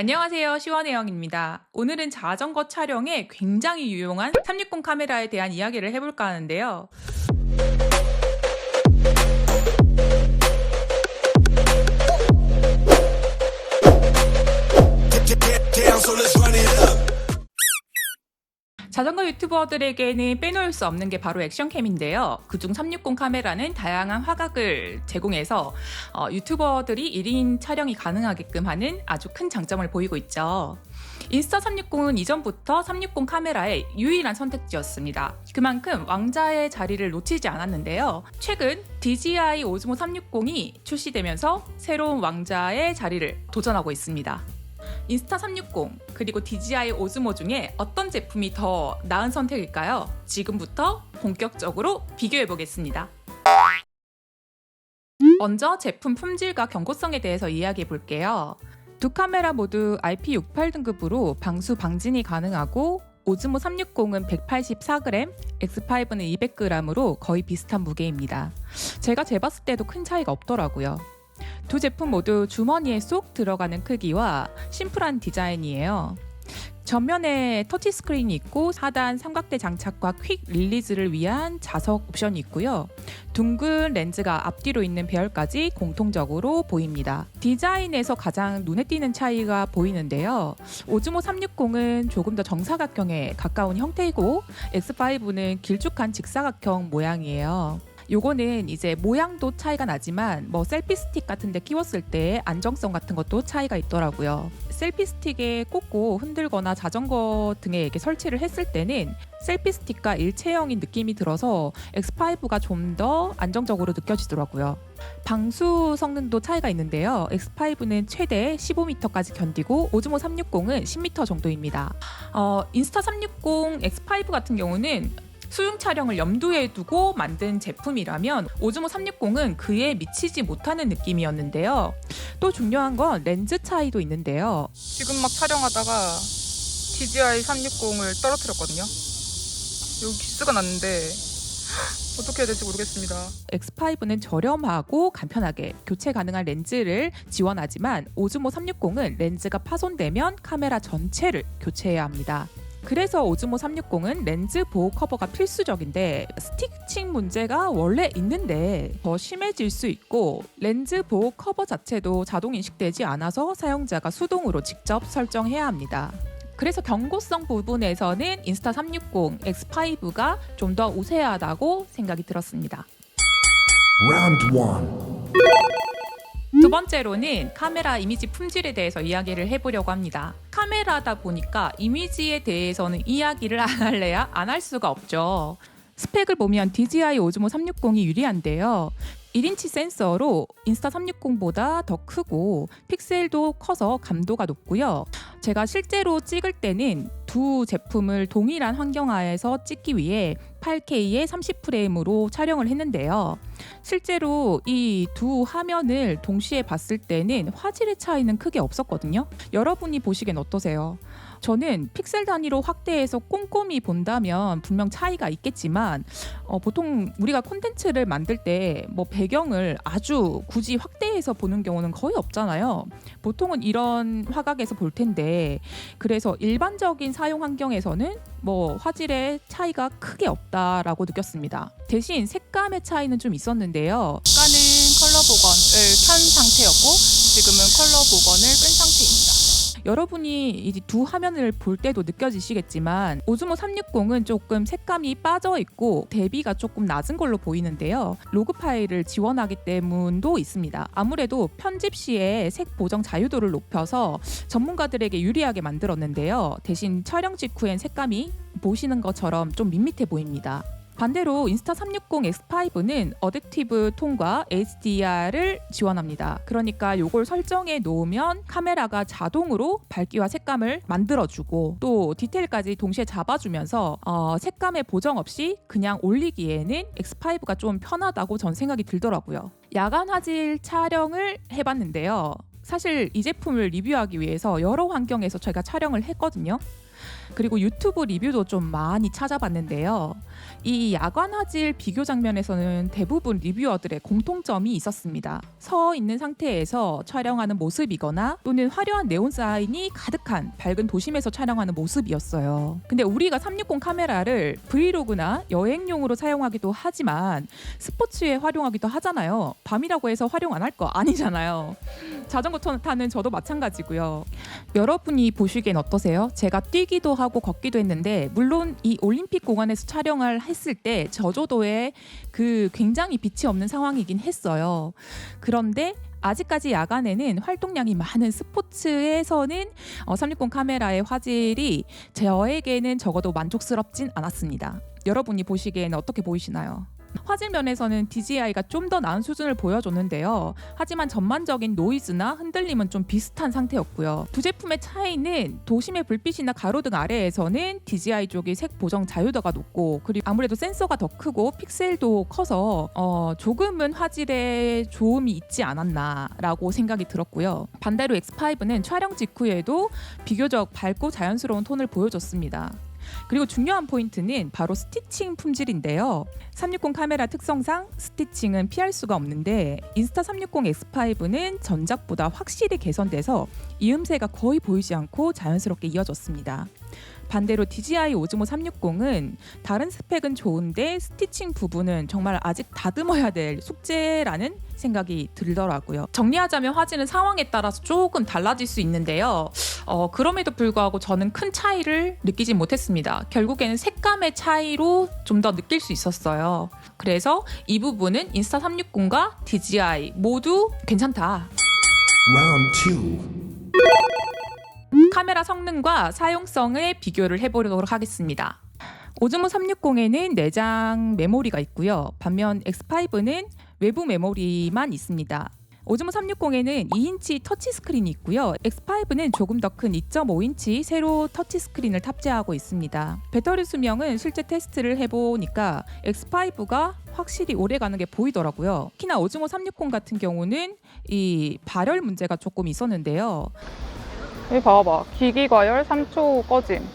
안녕하세요. 시원혜영입니다. 오늘은 자전거 촬영에 굉장히 유용한 360 카메라에 대한 이야기를 해볼까 하는데요. 자전거 유튜버들에게는 빼놓을 수 없는 게 바로 액션캠인데요. 그중 360 카메라는 다양한 화각을 제공해서 유튜버들이 1인 촬영이 가능하게끔 하는 아주 큰 장점을 보이고 있죠. 인스타 360은 이전부터 360 카메라의 유일한 선택지였습니다. 그만큼 왕자의 자리를 놓치지 않았는데요. 최근 DJI 오즈모 360이 출시되면서 새로운 왕자의 자리를 도전하고 있습니다. 인스타 360 그리고 DJI 오즈모 중에 어떤 제품이 더 나은 선택일까요? 지금부터 본격적으로 비교해 보겠습니다. 먼저 제품 품질과 경고성에 대해서 이야기해 볼게요. 두 카메라 모두 IP68 등급으로 방수 방진이 가능하고 오즈모 360은 184g, X5는 200g으로 거의 비슷한 무게입니다. 제가 재봤을 때도 큰 차이가 없더라고요. 두 제품 모두 주머니에 쏙 들어가는 크기와 심플한 디자인이에요. 전면에 터치스크린이 있고 하단 삼각대 장착과 퀵 릴리즈를 위한 자석 옵션이 있고요. 둥근 렌즈가 앞뒤로 있는 배열까지 공통적으로 보입니다. 디자인에서 가장 눈에 띄는 차이가 보이는데요. 오즈모 360은 조금 더 정사각형에 가까운 형태이고 X5는 길쭉한 직사각형 모양이에요. 요거는 이제 모양도 차이가 나지만 셀피 스틱 같은 데 끼웠을 때 안정성 같은 것도 차이가 있더라고요. 셀피 스틱에 꽂고 흔들거나 자전거 등에 이렇게 설치를 했을 때는 셀피 스틱과 일체형인 느낌이 들어서 X5가 좀 더 안정적으로 느껴지더라고요. 방수 성능도 차이가 있는데요. X5는 최대 15m까지 견디고 오즈모 360은 10m 정도입니다. 인스타 360 X5 같은 경우는 수중 촬영을 염두에 두고 만든 제품이라면 오즈모 360은 그에 미치지 못하는 느낌이었는데요. 또 중요한 건 렌즈 차이도 있는데요. 지금 막 촬영하다가 DJI 360을 떨어뜨렸거든요. 여기 기스가 났는데 어떻게 해야 될지 모르겠습니다. X5는 저렴하고 간편하게 교체 가능한 렌즈를 지원하지만 오즈모 360은 렌즈가 파손되면 카메라 전체를 교체해야 합니다. 그래서 오즈모 360은 렌즈 보호 커버가 필수적인데 스틱칭 문제가 원래 있는데 더 심해질 수 있고 렌즈 보호 커버 자체도 자동 인식되지 않아서 사용자가 수동으로 직접 설정해야 합니다. 그래서 경고성 부분에서는 인스타 360 X5가 좀 더 우세하다고 생각이 들었습니다. Round 1. 두 번째로는 카메라 이미지 품질에 대해서 이야기를 해보려고 합니다. 카메라다 보니까 이미지에 대해서는 이야기를 안 할래야 안 할 수가 없죠. 스펙을 보면 DJI 오즈모 360이 유리한데요. 1인치 센서로 인스타 360보다 더 크고 픽셀도 커서 감도가 높고요. 제가 실제로 찍을 때는 두 제품을 동일한 환경하에서 찍기 위해 8K에 30프레임으로 촬영을 했는데요. 실제로 이 두 화면을 동시에 봤을 때는 화질의 차이는 크게 없었거든요. 여러분이 보시기엔 어떠세요? 저는 픽셀 단위로 확대해서 꼼꼼히 본다면 분명 차이가 있겠지만 보통 우리가 콘텐츠를 만들 때 배경을 아주 굳이 확대해서 보는 경우는 거의 없잖아요. 보통은 이런 화각에서 볼 텐데 그래서 일반적인 사용 환경에서는 화질의 차이가 크게 없다라고 느꼈습니다. 대신 색감의 차이는 좀 있었는데요. 아까는 컬러 복원을 켠 상태였고 지금은 컬러 복원을 끈 상태입니다. 여러분이 이 두 화면을 볼 때도 느껴지시겠지만 오즈모 360은 조금 색감이 빠져있고 대비가 조금 낮은 걸로 보이는데요. 로그 파일을 지원하기 때문도 있습니다. 아무래도 편집 시에 색 보정 자유도를 높여서 전문가들에게 유리하게 만들었는데요. 대신 촬영 직후엔 색감이 보시는 것처럼 좀 밋밋해 보입니다. 반대로 인스타 360 X5는 어댑티브 톤과 HDR을 지원합니다. 그러니까 이걸 설정해 놓으면 카메라가 자동으로 밝기와 색감을 만들어주고 또 디테일까지 동시에 잡아주면서 색감의 보정 없이 그냥 올리기에는 X5가 좀 편하다고 전 생각이 들더라고요. 야간 화질 촬영을 해봤는데요. 사실 이 제품을 리뷰하기 위해서 여러 환경에서 제가 촬영을 했거든요. 그리고 유튜브 리뷰도 좀 많이 찾아봤는데요. 이 야간 화질 비교 장면에서는 대부분 리뷰어들의 공통점이 있었습니다. 서 있는 상태에서 촬영하는 모습이거나 또는 화려한 네온 사인이 가득한 밝은 도심에서 촬영하는 모습이었어요. 근데 우리가 360 카메라를 브이로그나 여행용으로 사용하기도 하지만 스포츠에 활용하기도 하잖아요. 밤이라고 해서 활용 안 할 거 아니잖아요. 자전거 타는 저도 마찬가지고요. 여러분이 보시기엔 어떠세요? 제가 뛰기도 하고 걷기도 했는데 물론 이 올림픽 공원에서 촬영을 했을 때 저조도에 굉장히 빛이 없는 상황이긴 했어요. 그런데 아직까지 야간에는 활동량이 많은 스포츠에서는 360 카메라의 화질이 저에게는 적어도 만족스럽진 않았습니다. 여러분이 보시기에는 어떻게 보이시나요? 화질 면에서는 DJI가 좀 더 나은 수준을 보여줬는데요. 하지만 전반적인 노이즈나 흔들림은 좀 비슷한 상태였고요. 두 제품의 차이는 도심의 불빛이나 가로등 아래에서는 DJI 쪽이 색 보정 자유도가 높고 그리고 아무래도 센서가 더 크고 픽셀도 커서 조금은 화질에 좋음이 있지 않았나라고 생각이 들었고요. 반대로 X5는 촬영 직후에도 비교적 밝고 자연스러운 톤을 보여줬습니다. 그리고 중요한 포인트는 바로 스티칭 품질인데요. 360 카메라 특성상 스티칭은 피할 수가 없는데 인스타 360 X5는 전작보다 확실히 개선돼서 이음새가 거의 보이지 않고 자연스럽게 이어졌습니다. 반대로 DJI 오즈모 360은 다른 스펙은 좋은데 스티칭 부분은 정말 아직 다듬어야 될 숙제라는 생각이 들더라고요. 정리하자면 화질은 상황에 따라서 조금 달라질 수 있는데요. 그럼에도 불구하고 저는 큰 차이를 느끼지 못했습니다. 결국에는 색감의 차이로 좀 더 느낄 수 있었어요. 그래서 이 부분은 인스타 360과 DJI 모두 괜찮다. Round 2. 카메라 성능과 사용성을 비교를 해보도록 하겠습니다. 오즈모 360에는 내장 메모리가 있고요. 반면 X5는 외부 메모리만 있습니다. 오즈모 360에는 2인치 터치스크린이 있고요. X5는 조금 더 큰 2.5인치 세로 터치스크린을 탑재하고 있습니다. 배터리 수명은 실제 테스트를 해보니까 X5가 확실히 오래가는 게 보이더라고요. 특히나 오즈모 360 같은 경우는 이 발열 문제가 조금 있었는데요. 여기 봐봐. 기기과열 3초 꺼짐.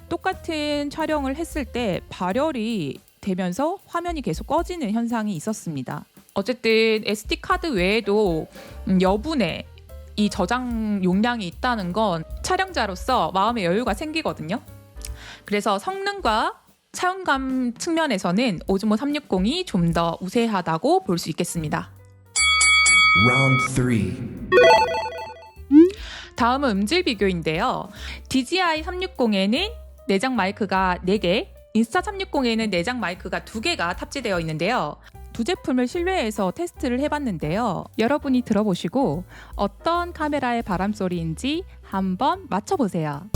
똑같은 촬영을 했을 때 발열이 되면서 화면이 계속 꺼지는 현상이 있었습니다. 어쨌든 SD카드 외에도 여분의 이 저장 용량이 있다는 건 촬영자로서 마음의 여유가 생기거든요. 그래서 성능과 사용감 측면에서는 오즈모 360이 좀 더 우세하다고 볼 수 있겠습니다. Round 3. 다음은 음질 비교인데요. DJI 360에는 내장 마이크가 4개, 인스타 360에는 내장 마이크가 2개가 탑재되어 있는데요. 두 제품을 실내에서 테스트를 해봤는데요. 여러분이 들어보시고 어떤 카메라의 바람소리인지 한번 맞춰보세요.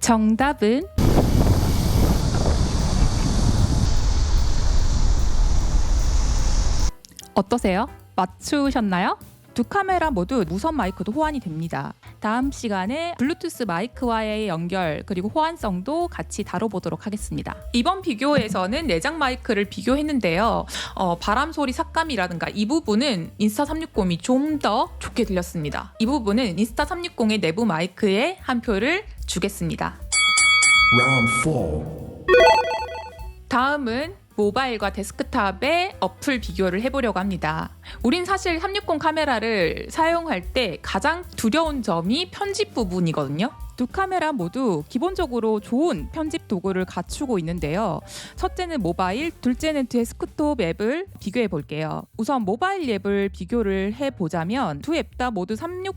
정답은 어떠세요? 맞추셨나요? 두 카메라 모두 무선 마이크도 호환이 됩니다. 다음 시간에 블루투스 마이크와의 연결 그리고 호환성도 같이 다뤄보도록 하겠습니다. 이번 비교에서는 내장 마이크를 비교했는데요. 바람 소리 삭감이라든가 이 부분은 인스타 360이 좀 더 좋게 들렸습니다. 이 부분은 인스타 360의 내부 마이크에 한 표를 주겠습니다. Round 4. 다음은 모바일과 데스크탑의 어플 비교를 해보려고 합니다. 우린 사실 360 카메라를 사용할 때 가장 두려운 점이 편집 부분이거든요. 두 카메라 모두 기본적으로 좋은 편집 도구를 갖추고 있는데요. 첫째는 모바일, 둘째는 데스크톱 앱을 비교해 볼게요. 우선 모바일 앱을 비교를 해보자면 두 앱 다 모두 360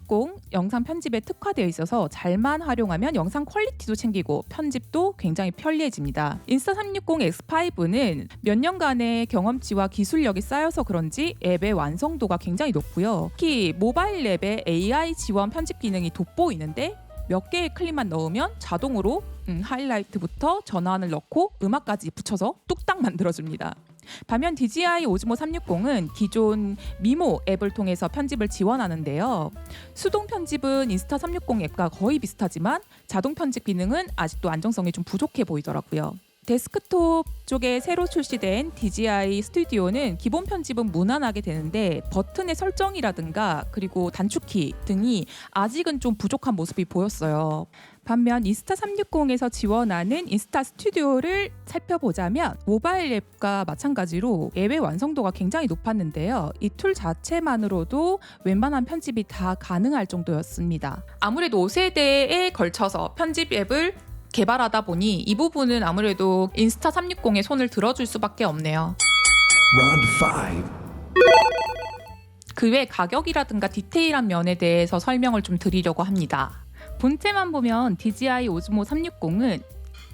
영상 편집에 특화되어 있어서 잘만 활용하면 영상 퀄리티도 챙기고 편집도 굉장히 편리해집니다. 인스타 360 X5는 몇 년간의 경험치와 기술력이 쌓여서 그런지 앱의 완성도가 굉장히 높고요. 특히 모바일 앱의 AI 지원 편집 기능이 돋보이는데 몇 개의 클립만 넣으면 자동으로 하이라이트부터 전환을 넣고 음악까지 붙여서 뚝딱 만들어줍니다. 반면 DJI 오즈모 360은 기존 미모 앱을 통해서 편집을 지원하는데요. 수동 편집은 인스타 360 앱과 거의 비슷하지만 자동 편집 기능은 아직도 안정성이 좀 부족해 보이더라고요. 데스크톱 쪽에 새로 출시된 DJI 스튜디오는 기본 편집은 무난하게 되는데 버튼의 설정이라든가 그리고 단축키 등이 아직은 좀 부족한 모습이 보였어요. 반면 인스타360에서 지원하는 인스타 스튜디오를 살펴보자면 모바일 앱과 마찬가지로 앱의 완성도가 굉장히 높았는데요. 이 툴 자체만으로도 웬만한 편집이 다 가능할 정도였습니다. 아무래도 5세대에 걸쳐서 편집 앱을 개발하다 보니 이 부분은 아무래도 인스타360의 손을 들어줄 수밖에 없네요. Round 5. 그 외 가격이라든가 디테일한 면에 대해서 설명을 좀 드리려고 합니다. 본체만 보면 DJI 오즈모 360은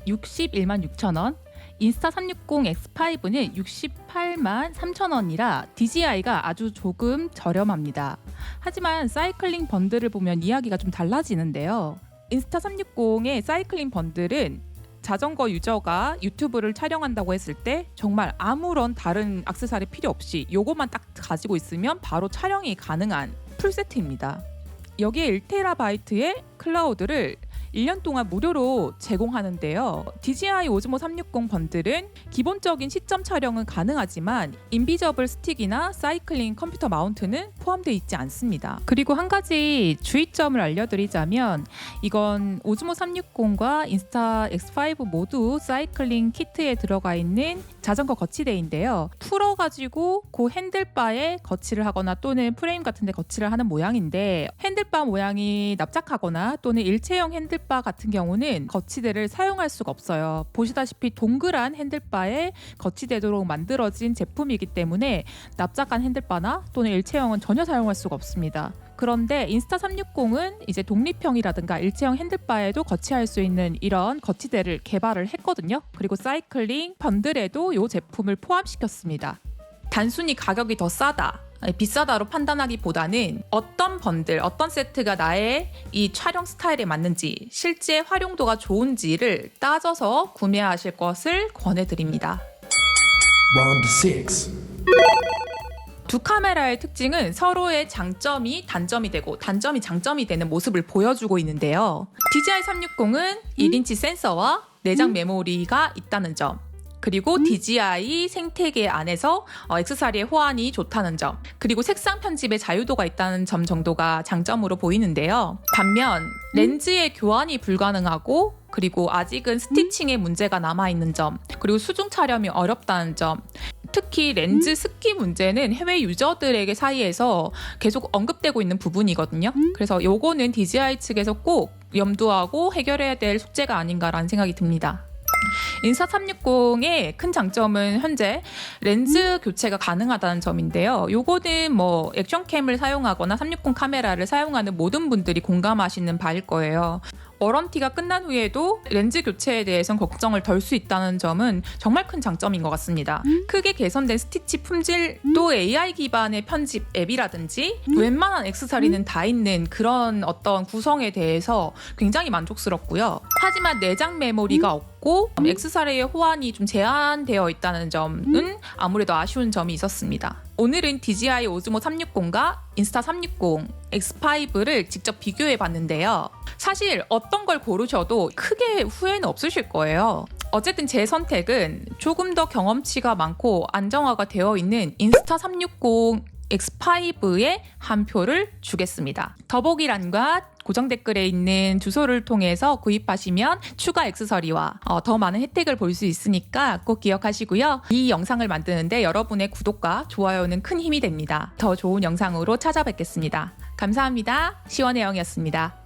61만 6천 원, 인스타360 X5는 68만 3천 원이라 DJI가 아주 조금 저렴합니다. 하지만 사이클링 번들을 보면 이야기가 좀 달라지는데요. 인스타360의 사이클링 번들은 자전거 유저가 유튜브를 촬영한다고 했을 때 정말 아무런 다른 액세서리 필요 없이 요것만 딱 가지고 있으면 바로 촬영이 가능한 풀세트입니다. 여기에 1TB의 클라우드를 1년 동안 무료로 제공하는데요. DJI 오즈모 360 번들은 기본적인 시점 촬영은 가능하지만 인비저블 스틱이나 사이클링 컴퓨터 마운트는 포함되어 있지 않습니다. 그리고 한 가지 주의점을 알려드리자면 이건 오즈모 360과 인스타 X5 모두 사이클링 키트에 들어가 있는 자전거 거치대인데요. 풀어가지고 그 핸들바에 거치를 하거나 또는 프레임 같은 데 거치를 하는 모양인데 핸들바 모양이 납작하거나 또는 일체형 핸들바 같은 경우는 거치대를 사용할 수가 없어요. 보시다시피 동그란 핸들바에 거치되도록 만들어진 제품이기 때문에 납작한 핸들바나 또는 일체형은 전혀 사용할 수가 없습니다. 그런데 인스타360은 이제 독립형이라든가 일체형 핸들바에도 거치할 수 있는 이런 거치대를 개발을 했거든요. 그리고 사이클링 번들에도 이 제품을 포함시켰습니다. 단순히 가격이 더 싸다, 비싸다로 판단하기보다는 어떤 번들, 어떤 세트가 나의 이 촬영 스타일에 맞는지, 실제 활용도가 좋은지를 따져서 구매하실 것을 권해드립니다. Round 6. 두 카메라의 특징은 서로의 장점이 단점이 되고 단점이 장점이 되는 모습을 보여주고 있는데요. DJI 360은 1인치 센서와 내장 메모리가 있다는 점, 그리고 DJI 생태계 안에서 액세서리의 호환이 좋다는 점, 그리고 색상 편집의 자유도가 있다는 점 정도가 장점으로 보이는데요. 반면 렌즈의 교환이 불가능하고 그리고 아직은 스티칭에 문제가 남아있는 점, 그리고 수중 촬영이 어렵다는 점, 특히 렌즈 습기 문제는 해외 유저들에게 사이에서 계속 언급되고 있는 부분이거든요. 그래서 요거는 DJI 측에서 꼭 염두하고 해결해야 될 숙제가 아닌가라는 생각이 듭니다. 인스타360의 큰 장점은 현재 렌즈 교체가 가능하다는 점인데요. 요거는 뭐 액션캠을 사용하거나 360 카메라를 사용하는 모든 분들이 공감하시는 바일 거예요. 워런티가 끝난 후에도 렌즈 교체에 대해서는 걱정을 덜 수 있다는 점은 정말 큰 장점인 것 같습니다. 크게 개선된 스티치 품질, 또 AI 기반의 편집 앱이라든지 웬만한 액세서리는 다 있는 그런 어떤 구성에 대해서 굉장히 만족스럽고요. 하지만 내장 메모리가 없고 액세서리의 호환이 좀 제한되어 있다는 점은 아무래도 아쉬운 점이 있었습니다. 오늘은 DJI 오즈모 360과 인스타360 X5를 직접 비교해 봤는데요. 사실 어떤 걸 고르셔도 크게 후회는 없으실 거예요. 어쨌든 제 선택은 조금 더 경험치가 많고 안정화가 되어 있는 인스타360 X5에 한 표를 주겠습니다. 더보기란과 고정 댓글에 있는 주소를 통해서 구입하시면 추가 액세서리와 더 많은 혜택을 볼 수 있으니까 꼭 기억하시고요. 이 영상을 만드는데 여러분의 구독과 좋아요는 큰 힘이 됩니다. 더 좋은 영상으로 찾아뵙겠습니다. 감사합니다. 시원혜영이었습니다.